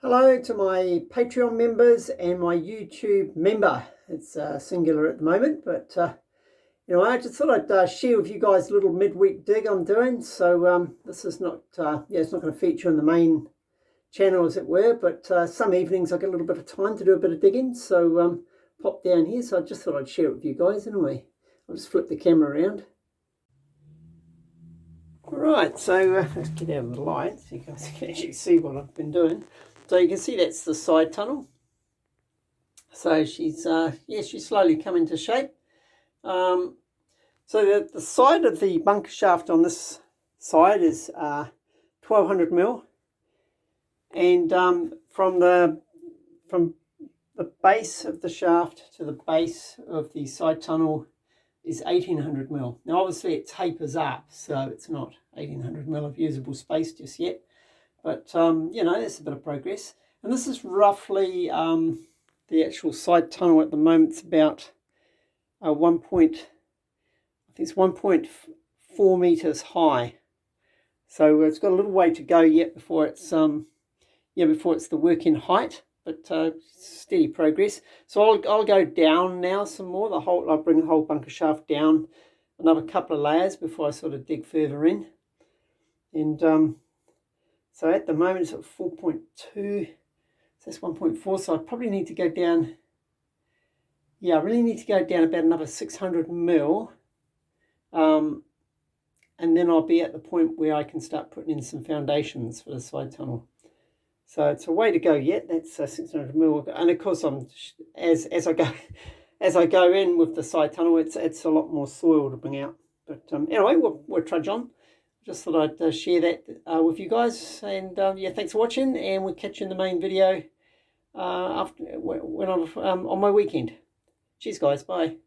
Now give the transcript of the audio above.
Hello to my Patreon members and my YouTube member. It's singular at the moment, but I just thought I'd share with you guys a little midweek dig I'm doing. So this is not, it's not going to feature in the main channel as it were, but some evenings I get a little bit of time to do a bit of digging, so pop down here. So I just thought I'd share it with you guys anyway. I'll just flip the camera around. Right, so let's get out of the light so you guys can actually see what I've been doing. So you can see that's the side tunnel. So she's she's slowly coming to shape. So the side of the bunker shaft on this side is 1200 mil, and from the base of the shaft to the base of the side tunnel is 1800 mil. Now obviously it tapers up, so it's not 1800 mil of usable space just yet, but there's a bit of progress. And this is roughly the actual side tunnel at the moment. It's about 1.4 meters high, so it's got a little way to go yet before it's before it's the working height, but steady progress. So I'll go down now some more. I'll bring the whole bunker shaft down another couple of layers before I sort of dig further in. And so at the moment it's at 4.2, so that's 1.4. So I probably need to go down. Yeah, I really need to go down about another 600 mil, and then I'll be at the point where I can start putting in some foundations for the side tunnel. So it's a way to go yet. That's 600 mil, and of course as I go in with the side tunnel, it's a lot more soil to bring out. But anyway, we'll trudge on. Just thought I'd share that with you guys, and thanks for watching, and we'll catch you in the main video after when I'm on my weekend. Cheers, guys. Bye.